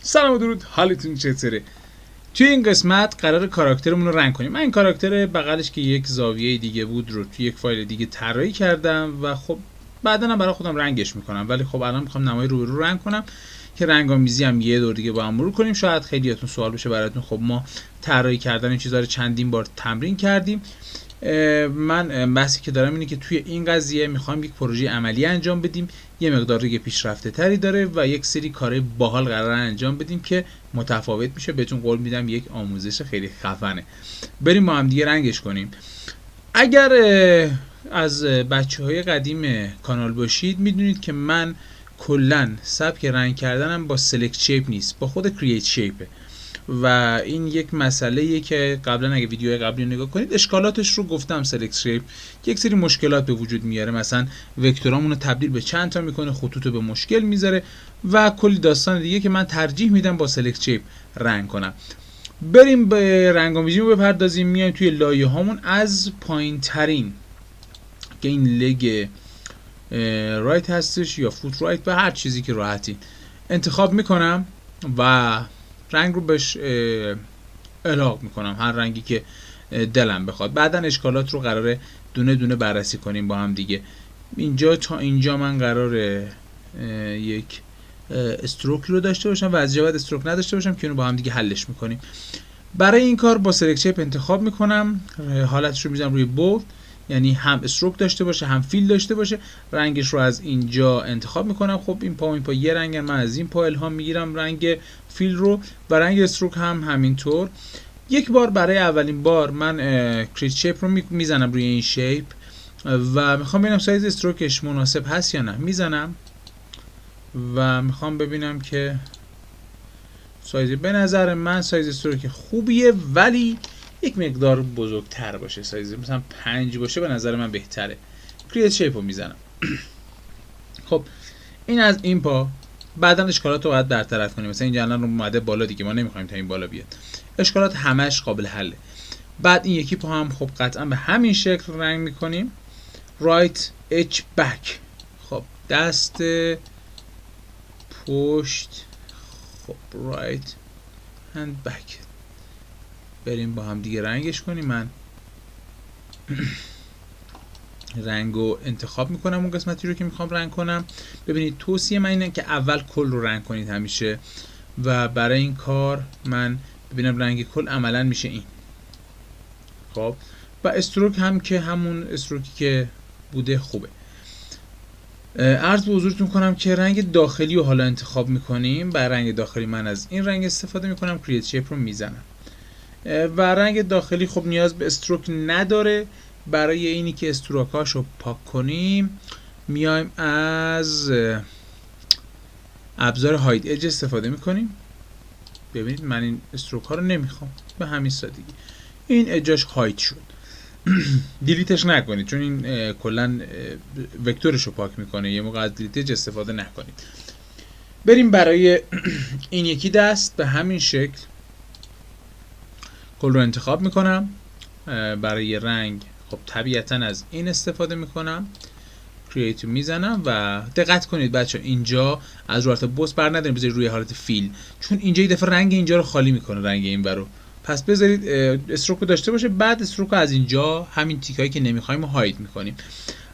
سلام و درود، حالتون چطوره؟ توی این قسمت قرار کاراکترمون رو رنگ کنیم. من این کاراکتر بغلش که یک زاویه دیگه بود رو توی یک فایل دیگه طراحی کردم و خب بعدا هم برای خودم رنگش میکنم، ولی خب الان میخوام نمای رو رنگ کنم که رنگ‌آمیزی هم یه دور دیگه با هم مرور کنیم. شاید خیلیاتون سوال بشه براتون، خب ما طراحی کردن این چیزا رو چندین بار تمرین کردیم. من بحثی که دارم اینه که توی این قضیه میخوایم یک پروژه عملی انجام بدیم، یه مقدار دیگه پیشرفته تری داره و یک سری کارهای باحال قراره انجام بدیم که متفاوت میشه. بهتون قول میدم یک آموزش خیلی خفنه. بریم با هم دیگه رنگش کنیم. اگر از بچه‌های قدیم کانال باشید میدونید که من کلا سبک رنگ کردنم با سلکت شیپ نیست، با خود کرییت شیپه و این یک مسئله‌ایه که قبلا اگه ویدیوهای قبلی رو نگاه کنید اشکالاتش رو گفتم. سلکت شیپ یک سری مشکلات به وجود میاره، مثلا وکتورامون رو تبدیل به چند تا میکنه، خطوط رو به مشکل میذاره و کلی داستان دیگه که من ترجیح میدم با سلکت شیپ رنگ کنم. بریم به رنگ‌آمیزی رو بپردازیم. میایم توی لایه هامون از پایین ترین که این لگ رایت هستش یا فوت رایت و هر چیزی که راحتی انتخاب میکنم و رنگ رو بهش الحاق میکنم، هر رنگی که دلم بخواد. بعدا اشکالات رو قراره دونه دونه بررسی کنیم با هم دیگه. اینجا تا اینجا من قراره یک استروک رو داشته باشم و از جا بعد استروک نداشته باشم که اونو با هم دیگه حلش میکنیم. برای این کار با سلکت شیپ انتخاب میکنم، حالتش رو میذارم روی بولد، یعنی هم استروک داشته باشه هم فیل داشته باشه. رنگش رو از اینجا انتخاب میکنم. خب این پا یه رنگن، من از این پا الهام میگیرم رنگ فیل رو و رنگ استروک هم همینطور. یک بار برای اولین بار من کریت شیپ رو میزنم روی این شیپ و میخوام ببینم سایز استروکش مناسب هست یا نه. میزنم و میخوام ببینم که سایز، به نظر من سایز استروک خوبیه ولی یک مقدار بزرگتر باشه، سایز مثلا 5 باشه به نظر من بهتره. کریت شیپ رو میزنم. خب این از این پا. بعدا اشکالات رو باید برطرف کنیم. مثلا اینجا الان اومده بالا دیگه، ما نمیخوایم تا این بالا بیاد. اشکالات همش قابل حله. بعد این یکی پا هم خب قطعا به همین شکل رنگ میکنیم. رایت اچ بک. خب دست پشت. خب رایت هند بک. بریم با هم دیگه رنگش کنیم. من رنگو انتخاب میکنم، اون قسمتی رو که میخوام رنگ کنم. ببینید توصیه من اینه که اول کل رو رنگ کنید همیشه و برای این کار من ببینم رنگ کل عملا میشه این. خب و استروک هم که همون استروکی که بوده خوبه. عرض به حضورتون کنم که رنگ داخلی رو حالا انتخاب میکنیم. برای رنگ داخلی من از این رنگ استفاده میکنم، کریت شیپ رو میزنم و رنگ داخلی خب نیاز به استروک نداره. برای اینی که استروکاش رو پاک کنیم میایم از ابزار هاید اج استفاده میکنیم. ببینید من این استروک ها رو نمیخوام، به همین سادگی این اجاش هاید شد. دیلیتش نکنید چون این کلا وکتورش رو پاک میکنه، یه موقع از دیلیت اج استفاده نکنید. بریم برای این یکی دست به همین شکل کل رو انتخاب میکنم. برای رنگ خب طبیعتا از این استفاده میکنم، کرییت میزنم و دقت کنید بچه اینجا از رو حالت بوس بر نداریم، بذارید روی حالت فیل، چون اینجا یه دفعه رنگ اینجا رو خالی میکنه، رنگ این برو. پس بذارید استروک رو داشته باشه، بعد استروک رو از اینجا همین تیکایی که نمیخوایم رو هاید میکنیم.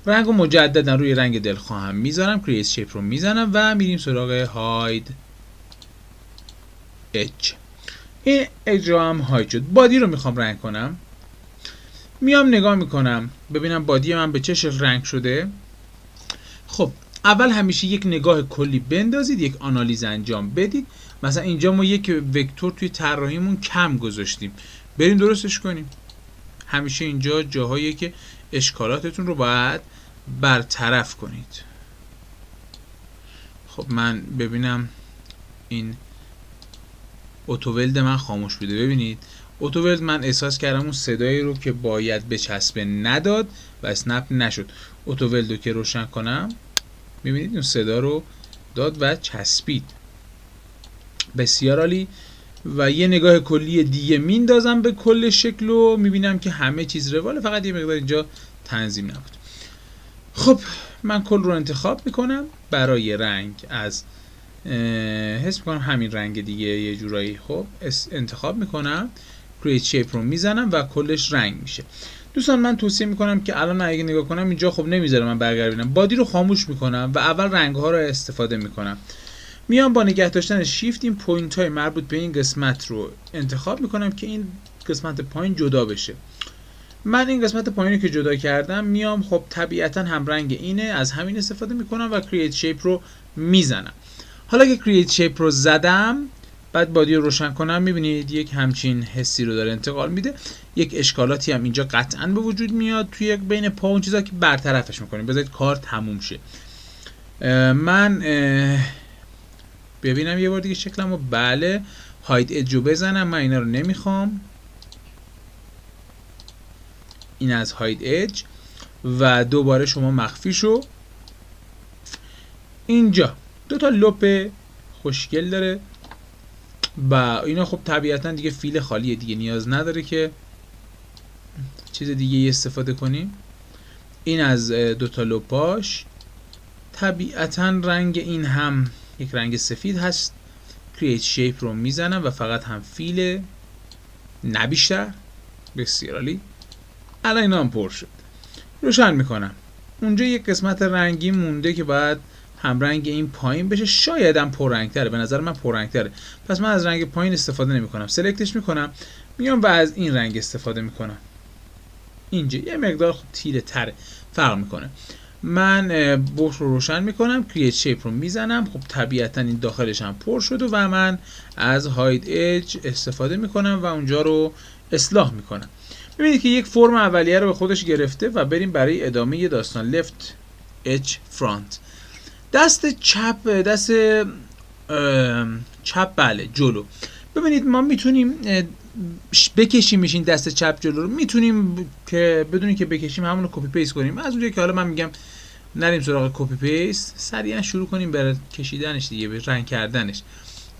رنگ رو مجددا روی رنگ دلخواهم میذارم، کرییت شیپ رو میزنم و میریم سراغ هاید اج. این اجرا هم هاید شد. بادی رو میخوام رنگ کنم. میام نگاه میکنم ببینم بادی من به چه شکل رنگ شده. خب اول همیشه یک نگاه کلی بندازید، یک آنالیز انجام بدید. مثلا اینجا ما یک وکتور توی طراحیمون کم گذاشتیم، بریم درستش کنیم. همیشه اینجا جاهایی که اشکالاتتون رو باید برطرف کنید. خب من ببینم این اتوولد من خاموش بوده. ببینید اتوولد من احساس کردم اون صدایی رو که باید بچسبه نداد و اسنپ نشد. اتوولد رو که روشن کنم میبینید اون صدا رو داد و چسبید. بسیار عالی. و یه نگاه کلی دیگه میندازم به کل شکل و میبینم که همه چیز رواله، فقط یه مقدار اینجا تنظیم نبود. خب من کل رو انتخاب میکنم. برای رنگ از حس میکنم همین رنگ دیگه یه جورایی. خب انتخاب میکنم، create shape رو میزنم و کلش رنگ میشه. دوستان من توصیه میکنم که الان اگه نگاه کنم اینجا خب نمیذاره من برگردونم، بادی رو خاموش میکنم و اول رنگ ها رو استفاده میکنم. میام با نگه داشتن شیفت این پوینت های مربوط به این قسمت رو انتخاب میکنم که این قسمت پایین جدا بشه. من این قسمت پایینی که جدا کردم میام خب طبیعتا هم رنگ اینه، از همین استفاده میکنم و create shape رو میزنم. حالا که create shape رو زدم بعد بادی رو روشن کنم، میبینید یک همچین حسی رو داره انتقال میده. یک اشکالاتی هم اینجا قطعا به وجود میاد توی بین پا اون چیزا که برطرفش میکنیم. بذارید کار تموم شه. من ببینم یه بار دیگه شکلمو. بله هاید اج رو بزنم، من اینا رو نمیخوام. این از هاید اج و دوباره شما مخفی شو. اینجا دو تا لپ خوشگل داره و اینا خب طبیعتا دیگه فیل خالیه دیگه، نیاز نداره که چیز دیگه استفاده کنیم. این از دو تا لپاش. طبیعتا رنگ این هم یک رنگ سفید هست. create shape رو میزنم و فقط هم فیل، نه بیشتر. بسیار عالی. الان اینا هم پر شد. روشن میکنم. اونجا یک قسمت رنگی مونده که باید هم رنگ این پایین بشه. شاید هم پررنگ تره، به نظر من پررنگ تره، پس من از رنگ پایین استفاده نمی کنم. سلکتش میکنم، میام و از این رنگ استفاده میکنم. اینجا یه مقدار خب تیره تره، فرق میکنه. من بوش رو روشن میکنم، create shape رو میزنم. خب طبیعتا این داخلش هم پر شده و من از hide edge استفاده میکنم و اونجا رو اصلاح میکنم. ببینید که یک فرم اولیه رو به خودش گرفته و بریم برای ادامه داستان. left edge front. دست چپ بله جلو. ببینید ما میتونیم بکشیمش این دست چپ جلو رو، میتونیم که بدونیم که بکشیم همون رو کپی پیست کنیم. از اونجایی که حالا من میگم نریم سراغ کپی پیست، سریعا شروع کنیم برای کشیدنش دیگه، به رنگ کردنش.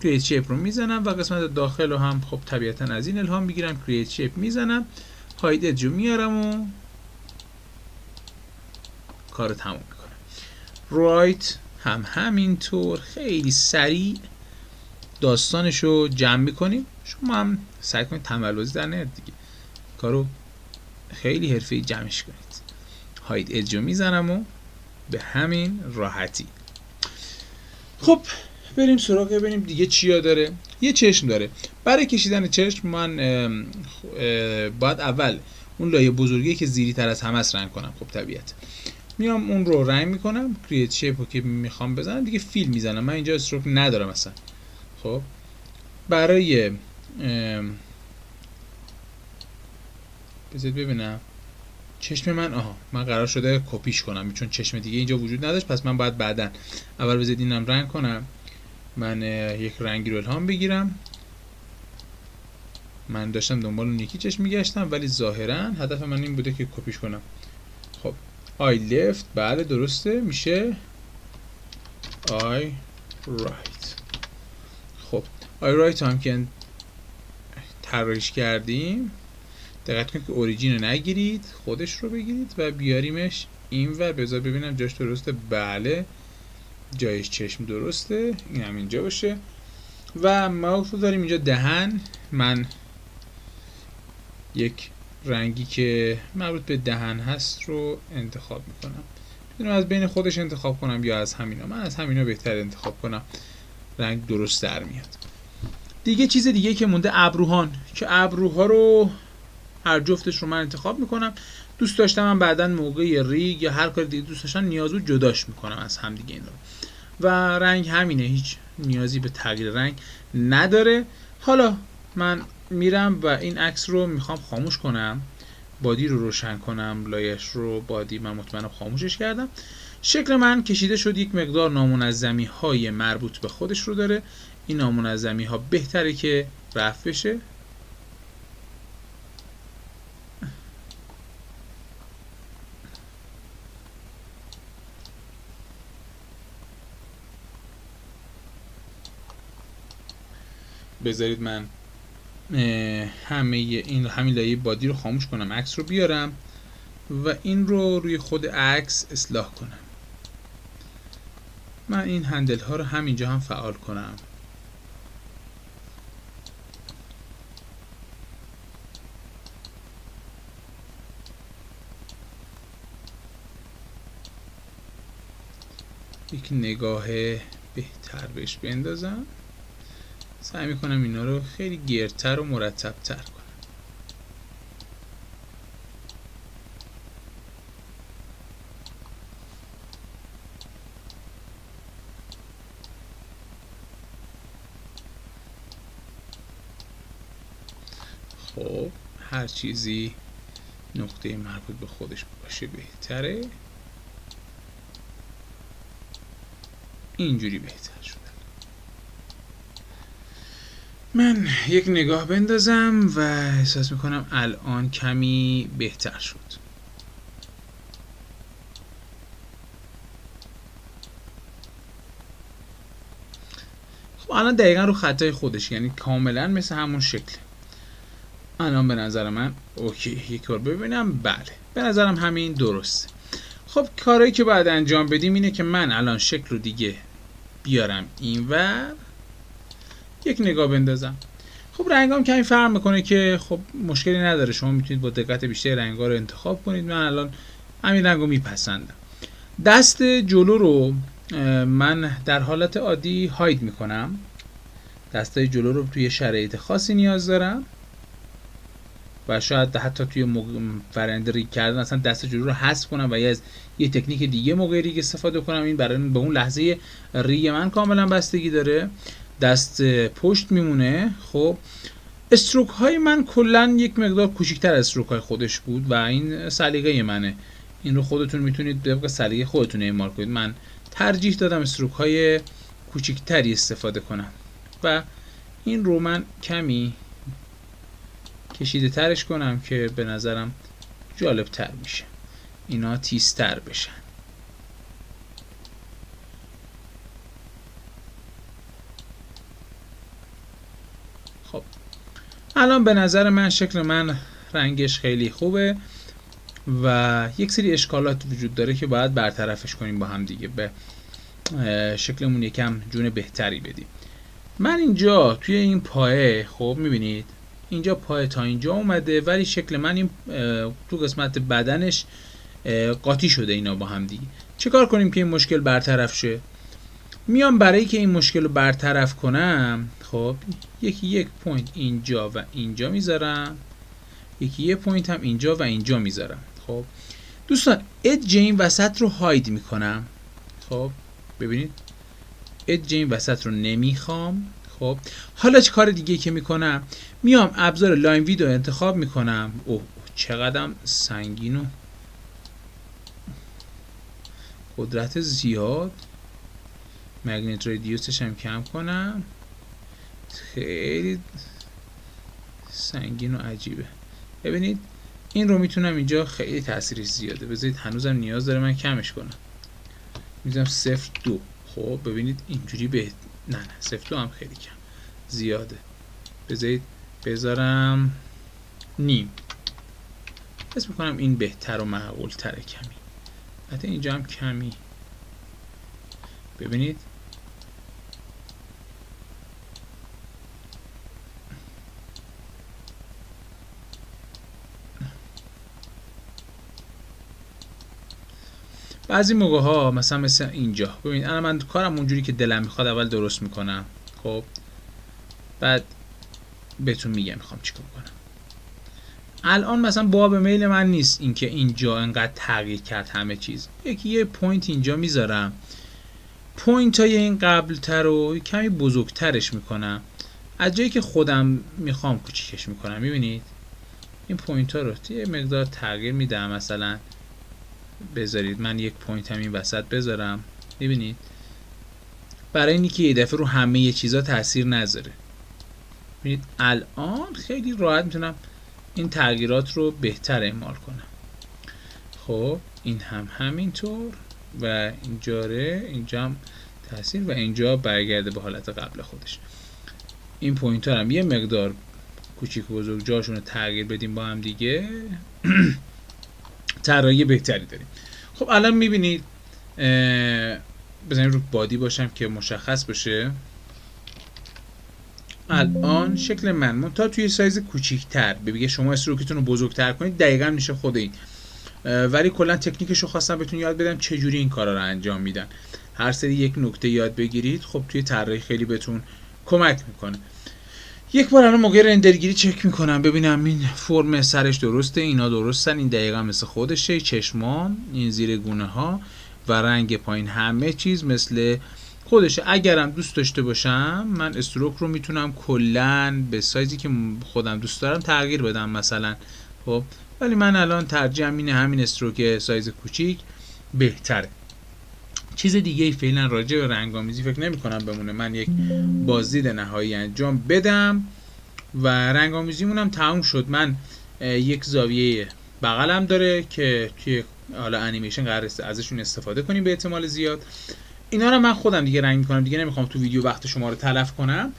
create shape رو میزنم و قسمت داخل رو هم خب طبیعتا از این الهام میگیرم. create shape میزنم، hide edge رو میارم و کار تموم میکنم. right هم همینطور خیلی سریع داستانش رو جمع میکنیم. شما هم سعی کنید تنبل بازی در نیارید دیگه، کارو خیلی حرفه‌ای جمعش کنید. هاید اج رو میزنم و به همین راحتی. خب بریم سراغ ببینیم دیگه چیا داره. یه چشم داره. برای کشیدن چشم من باید اول اون لایه بزرگی که زیری تر از همه است رنگ کنم. خب طبیعت میام اون رو رنگ میکنم. create shape رو که میخوام بزنم دیگه فیل میزنم. من اینجا استروک ندارم اصلا. خب برای بذارید ببینم چشم من، من قرار شده کپیش کنم چون چشم دیگه اینجا وجود نداشت، پس من باید بعدن اول بذارید اینم رنگ کنم. من یک رنگی رو الهام بگیرم. من داشتم دنبال اون یکی چشم میگشتم ولی ظاهرا هدف من این بوده که کپیش کنم. خب I left بله درسته، میشه I right. خب I right هم که طراحیش کردیم، دقت کنید که اوریجین رو نگیرید، خودش رو بگیرید و بیاریمش اینور. بذار ببینم جاش درسته. بله جایش چشم درسته، این هم اینجا باشه و ماوس رو داریم اینجا دهن. من یک رنگی که مربوط به دهن هست رو انتخاب میکنم. میتونم از بین خودش انتخاب کنم یا از همینا. من از همینا بهتر انتخاب کنم، رنگ درست در میاد. دیگه چیز دیگه که مونده ابروهان، که ابروها رو هر جفتش رو من انتخاب میکنم. دوست داشتم من بعدن موقع ریگ یا هر کار دیگه دوست داشتم نیاز رو جداش میکنم از هم دیگه. این رو و رنگ همینه، هیچ نیازی به تغییر رنگ نداره. حالا من میرم و این عکس رو میخوام خاموش کنم، بادی رو روشن کنم، لایش رو بادی من مطمئنم خاموشش کردم. شکل من کشیده شد، یک مقدار نامنظمی های مربوط به خودش رو داره. این نامنظمی ها بهتره که رفع بشه. بذارید من همین لایه بادی رو خاموش کنم، عکس رو بیارم و این رو روی خود عکس اصلاح کنم. من این هندل ها رو همینجا هم فعال کنم. یک نگاه بهتر بهش بندازم. سعی میکنم اینا رو خیلی گردتر و مرتبتر کنم. خب هر چیزی نقطه مربوط به خودش باشه بهتره. اینجوری بهتر شده. من یک نگاه بندازم و احساس میکنم الان کمی بهتر شد. خب الان دقیقا رو خطای خودش، یعنی کاملا مثل همون شکل. الان به نظر من اوکی. یک بار ببینم. بله به نظرم همین درسته. خب کارهایی که باید انجام بدیم اینه که من الان شکل رو دیگه بیارم اینور، یک نگاه بندازم. خب رنگام کمی فرق میکنه که خب مشکلی نداره، شما میتونید با دقت بیشتر رنگا رو انتخاب کنید. من الان همین رنگو میپسندم. دست جلو رو من در حالت عادی هاید میکنم. دستای جلو رو توی شرایط خاصی نیاز دارم و شاید حتی توی فرآیند ریگ کردن اصلا دست جلو رو حذف کنم و از یه تکنیک دیگه موقع ریگ استفاده کنم. این برای به اون لحظه ریگ من کاملا بستگی داره. دست پشت میمونه. خب استروک های من کلا یک مقدار کوچیک‌تر از استروک های خودش بود و این سلیقه منه. این رو خودتون میتونید طبق سلیقه خودتون اعمال کنید. من ترجیح دادم استروک های کوچیک‌تری استفاده کنم و این رو من کمی کشیده ترش کنم که به نظرم جالب تر میشه، اینا تیزتر بشن. خب الان به نظر من شکل من رنگش خیلی خوبه و یک سری اشکالات وجود داره که باید برطرفش کنیم با هم دیگه، به شکلمون یکم جون بهتری بدیم. من اینجا توی این پایه خب میبینید اینجا پایه تا اینجا اومده ولی شکل من این تو قسمت بدنش قاطی شده اینا با هم دیگه. چه کار کنیم که این مشکل برطرف شه؟ میام برای که این مشکل رو برطرف کنم خب یکی یک پوینت اینجا و اینجا میذارم، یکی یک پوینت هم اینجا و اینجا میذارم. خب دوستان ادج این وسط رو هاید میکنم. خب ببینید ادج این وسط رو نمیخوام. خب حالا چه کار دیگه که میکنم؟ میام ابزار لاین ویدو انتخاب میکنم. اوه چقدرم سنگین و قدرت زیاد. مگنت ریدیوسش هم کم کنم. خیلی سنگین و عجیبه. ببینید این رو میتونم اینجا خیلی تاثیرش زیاده. بذارید هنوزم نیاز داره من کمش کنم. میذارم 0.2. خب ببینید اینجوری به نه 0.2 هم خیلی کم زیاده. بذارید بذارم نیم. حس میکنم این بهتر و معقول تره کمی. حتی اینجا هم کمی. ببینید بعضی موقع ها مثل اینجا ببینید الان من کارم اونجوری که دلم میخواد اول درست میکنم. خب بعد بهتون میگم میخوام چیکار کنم. الان مثلا باب میل من نیست اینکه اینجا انقدر تغییر کرد همه چیز. یه پوینت اینجا میذارم، پوینت های این قبل تر رو کمی بزرگترش میکنم، از جایی که خودم میخوام کوچیکش میکنم. میبینید این پوینت ها رو یه مقدار تغییر میدم. مثلا بذارید من یک پوینت هم این وسط بذارم. میبینید برای اینی که یه دفعه رو همه یه چیزا تاثیر نذاره. ببینید الان خیلی راحت میتونم این تغییرات رو بهتر اعمال کنم. خب این هم همینطور و اینجا هم تاثیر و اینجا برگرده به حالت قبل خودش. این پوینت ها هم یه مقدار کوچیک و بزرگ جاشون رو تغییر بدیم با هم دیگه طراحی بهتری داریم. خب الان میبینید بزنیم رو بادی باشم که مشخص بشه. الان شکل من منتها توی سایز کوچیک‌تر، بگه شما استروکتون رو بزرگتر کنید دقیقاً میشه خود این. ولی کلا تکنیکش رو خواستم بهتون یاد بدم چجوری این کارا رو انجام میدن. هر سری یک نکته یاد بگیرید خب توی طراحی خیلی بهتون کمک میکنه. یک بار الان موقع رندرگیری چک میکنم ببینم این فرم سرش درسته، اینا درستن، این دقیقا مثل خودشه، چشمان، این زیر گونه ها و رنگ پایین همه چیز مثل خودشه. اگرم دوست داشته باشم من استروک رو میتونم کلن به سایزی که خودم دوست دارم تغییر بدم مثلا. خب ولی من الان ترجیحم اینه همین استروک سایز کوچیک بهتره. چیز دیگه ای فعلا راجع به رنگامیزی فکر نمی کنم بمونه. من یک بازدید نهایی انجام بدم و رنگامیزیمون هم تموم شد. من یک زاویه بغلم داره که توی حالا انیمیشن قراره ازشون استفاده کنیم به احتمال زیاد. اینا رو من خودم دیگه رنگ میکنم، دیگه نمیخوام تو ویدیو وقت شما رو تلف کنم.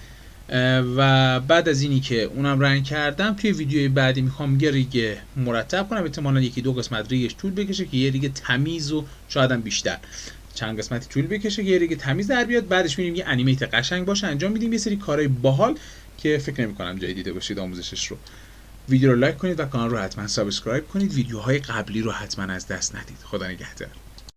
و بعد از اینی که اونم رنگ کردم توی ویدیوی بعدی میخوام یه ریگ مرتب کنم، احتمالاً یکی دو قسمت ریگش طول بکشه که یه ریگ تمیز و شاید هم بیشتر چند قسمتی طول بکشه که یه ریگ تمیز در بیاد. بعدش میریم یه انیمیت قشنگ باشه انجام میدیم، یه سری کارهای باحال که فکر نمی‌کنم جای دیده باشید آموزشش رو. ویدیو رو لایک کنید و کانال رو حتما سابسکرایب کنید. ویدیوهای قبلی رو حتما از دست ندید. خدا نگهدار.